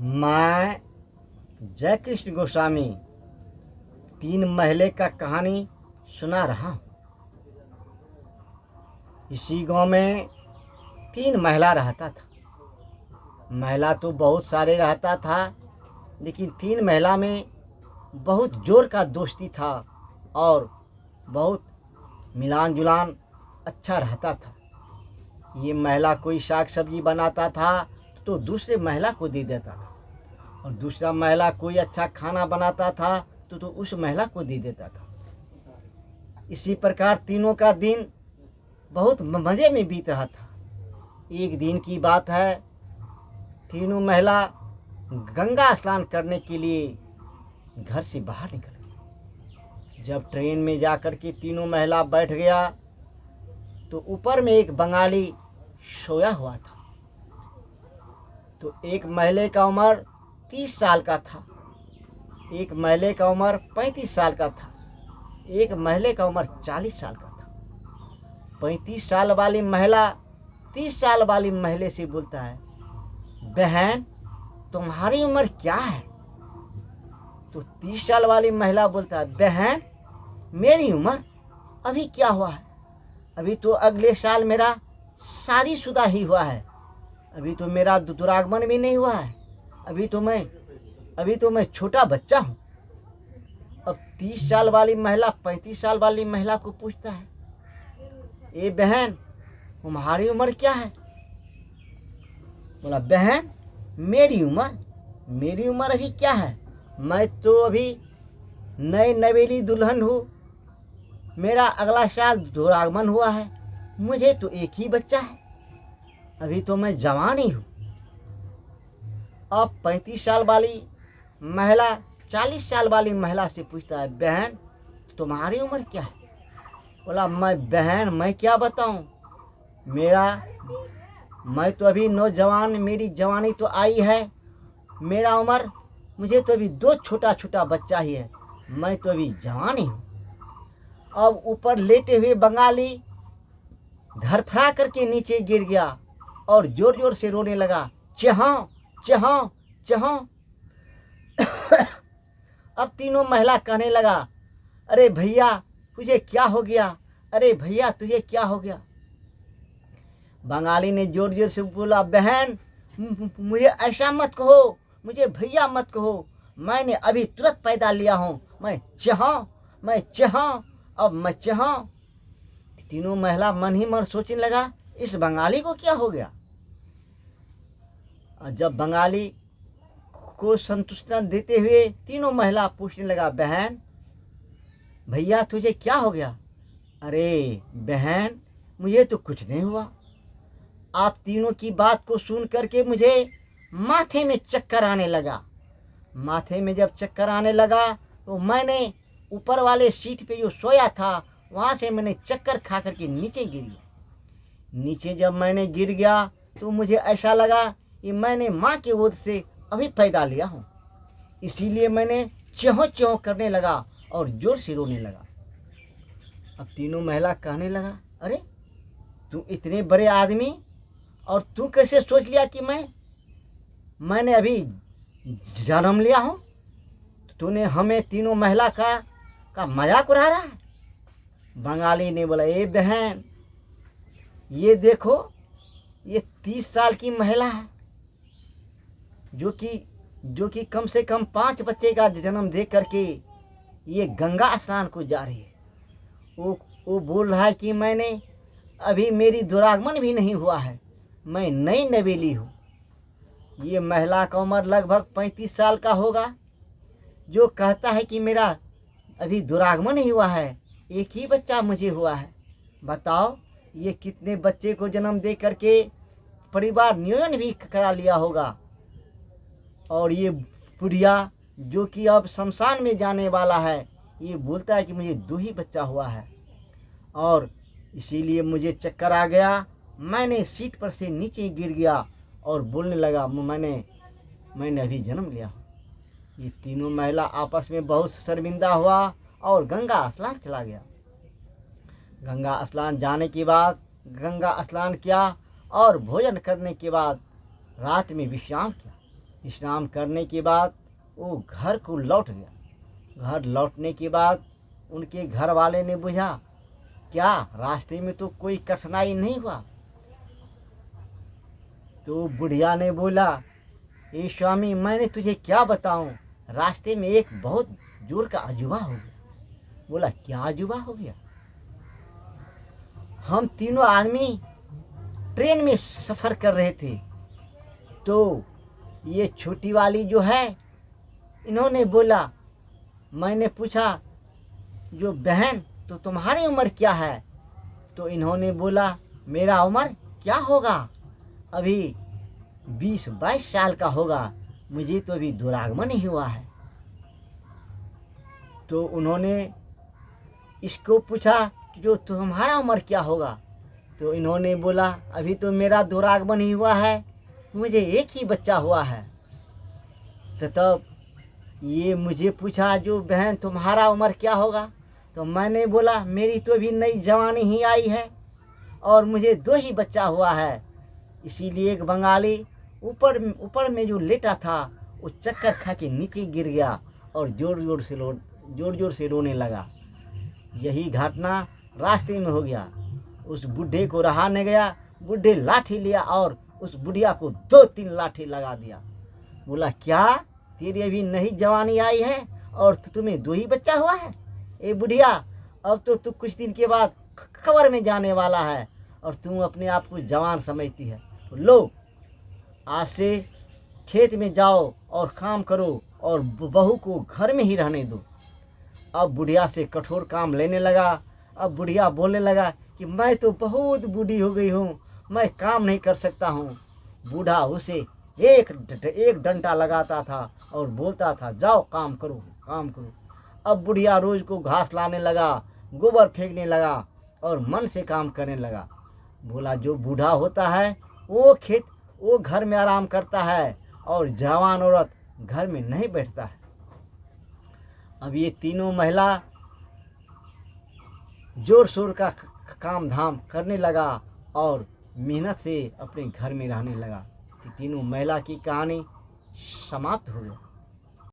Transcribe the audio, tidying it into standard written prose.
मैं जय कृष्ण गोस्वामी 3 महीने का कहानी सुना रहा हूँ। इसी गांव में 3 महिला रहता था। महिला तो बहुत सारे रहता था, लेकिन 3 महिला में बहुत जोर का दोस्ती था और बहुत मिलान जुलान अच्छा रहता था। ये महिला कोई साग सब्जी बनाता था तो दूसरे महिला को दे देता था, और दूसरा महिला कोई अच्छा खाना बनाता था तो उस महिला को दे देता था। इसी प्रकार तीनों का दिन बहुत मज़े में बीत रहा था। एक दिन की बात है, तीनों महिला गंगा स्नान करने के लिए घर से बाहर निकल गई। जब ट्रेन में जाकर के तीनों महिला बैठ गया तो ऊपर में एक बंगाली सोया हुआ था। तो एक महिले का उम्र 30 साल का था, एक महिले का उम्र 35 साल का था, एक महिले का उम्र 40 साल का था। 35 साल वाली महिला 30 साल वाली महिले से बोलता है, बहन तुम्हारी उम्र क्या है? तो 30 साल वाली महिला बोलता है, बहन मेरी उम्र अभी क्या हुआ है, अभी तो अगले साल मेरा शादीशुदा ही हुआ है, अभी तो मेरा दुरागमन भी नहीं हुआ है, अभी तो मैं छोटा बच्चा हूँ। अब 30 साल वाली महिला 35 साल वाली महिला को पूछता है, ए बहन तुम्हारी उम्र क्या है? बोला, बहन मेरी उम्र अभी क्या है, मैं तो अभी नई नवेली दुल्हन हूँ, मेरा अगला साल दुरागमन हुआ है, मुझे तो एक ही बच्चा है, अभी तो मैं जवान ही हूँ। अब 35 साल वाली महिला 40 साल वाली महिला से पूछता है, बहन तुम्हारी उम्र क्या है? बोला, मैं क्या बताऊँ, मैं तो अभी नौजवान, मेरी जवानी तो आई है, मेरा उम्र मुझे तो अभी 2 छोटा छोटा बच्चा ही है, मैं तो अभी जवान ही हूँ। अब ऊपर लेटे हुए बंगाली धरफड़ा करके नीचे गिर गया और जोर जोर से रोने लगा, चहाँ चहाँ चहाँ। अब तीनों महिला कहने लगा, अरे भैया तुझे क्या हो गया, अरे भैया तुझे क्या हो गया? बंगाली ने जोर जोर से बोला, बहन मुझे ऐसा मत कहो, मुझे भैया मत कहो, मैंने अभी तुरंत पैदा लिया हूँ, मैं चहाँ। अब मैं चहाँ। तीनों महिला मन ही मन सोचने लगा, इस बंगाली को क्या हो गया? जब बंगाली को संतुष्टि देते हुए तीनों महिला पूछने लगा, बहन भैया तुझे क्या हो गया? अरे बहन मुझे तो कुछ नहीं हुआ। आप तीनों की बात को सुन करके मुझे माथे में चक्कर आने लगा। माथे में जब चक्कर आने लगा तो मैंने ऊपर वाले सीट पे जो सोया था वहाँ से मैंने चक्कर खा करके नीचे गिर गया। नीचे जब मैंने गिर गया तो मुझे ऐसा लगा कि मैंने माँ के गोद से अभी पैदा लिया हूँ, इसीलिए मैंने चौं चौं करने लगा और जोर से रोने लगा। अब तीनों महिला कहने लगा, अरे तू इतने बड़े आदमी और तू कैसे सोच लिया कि मैंने अभी जन्म लिया हूँ? तूने हमें तीनों महिला का मजाक उड़ा रहा है। बंगाली ने बोला, ए बहन ये देखो, ये 30 साल की महिला है जो कि कम से कम 5 बच्चे का जन्म दे करके ये गंगा स्नान को जा रही है। वो बोल रहा है कि मैंने अभी मेरी दुरागमन भी नहीं हुआ है, मैं नई नवेली हूँ। ये महिला का उम्र लगभग 35 साल का होगा, जो कहता है कि मेरा अभी दुरागमन ही हुआ है, एक ही बच्चा मुझे हुआ है। बताओ ये कितने बच्चे को जन्म दे करके परिवार नियोजन भी करा लिया होगा। और ये बुढ़िया जो कि अब शमशान में जाने वाला है, ये बोलता है कि मुझे 2 ही बच्चा हुआ है और इसीलिए मुझे चक्कर आ गया, मैंने सीट पर से नीचे गिर गया और बोलने लगा, मैंने अभी जन्म लिया। ये तीनों महिला आपस में बहुत शर्मिंदा हुआ और गंगा स्नान चला गया। गंगा स्नान जाने के बाद गंगा स्नान किया और भोजन करने के बाद रात में विश्राम किया। विश्राम करने के बाद वो घर को लौट गया। घर लौटने के बाद उनके घर वाले ने पूछा, क्या रास्ते में तो कोई कठिनाई नहीं हुआ? तो बुढ़िया ने बोला, ए स्वामी, मैंने तुझे क्या बताऊं, रास्ते में एक बहुत जोर का अजूबा हो गया। बोला, क्या अजूबा हो गया? हम तीनों आदमी ट्रेन में सफ़र कर रहे थे, तो ये छोटी वाली जो है, इन्होंने बोला, मैंने पूछा, जो बहन तो तुम्हारी उम्र क्या है? तो इन्होंने बोला, मेरा उम्र क्या होगा, अभी 20-22 साल का होगा, मुझे तो अभी दुरागमन ही हुआ है। तो उन्होंने इसको पूछा कि जो तुम्हारा उम्र क्या होगा? तो इन्होंने बोला, अभी तो मेरा दुरागमन ही हुआ है, मुझे एक ही बच्चा हुआ है। तो तब ये मुझे पूछा, जो बहन तुम्हारा उम्र क्या होगा? तो मैंने बोला, मेरी तो अभी नई जवानी ही आई है और मुझे 2 ही बच्चा हुआ है। इसीलिए एक बंगाली ऊपर में जो लेटा था, वो चक्कर खा के नीचे गिर गया और जोर जोर से रोने लगा। यही घटना रास्ते में हो गया। उस बूढ़े को रहा नहीं गया, बूढ़े लाठी लिया और उस बुढ़िया को 2-3 लाठी लगा दिया। बोला, क्या तेरी अभी नई जवानी आई है और तुम्हें 2 ही बच्चा हुआ है? ए बुढ़िया, अब तो तू कुछ दिन के बाद कब्र में जाने वाला है और तुम अपने आप को जवान समझती है। तो लो, आज से खेत में जाओ और काम करो और बहू को घर में ही रहने दो। अब बुढ़िया से कठोर काम लेने लगा। अब बुढ़िया बोलने लगा कि मैं तो बहुत बूढ़ी हो गई हूँ, मैं काम नहीं कर सकता हूँ। बूढ़ा उसे एक डंडा लगाता था और बोलता था, जाओ काम करो, काम करो। अब बुढ़िया रोज को घास लाने लगा, गोबर फेंकने लगा और मन से काम करने लगा। बोला, जो बूढ़ा होता है वो घर में आराम करता है और जवान औरत घर में नहीं बैठता है। अब ये तीनों महिला जोर शोर का काम धाम करने लगा और मेहनत से अपने घर में रहने लगा। तीनों महिला की कहानी समाप्त हो गई।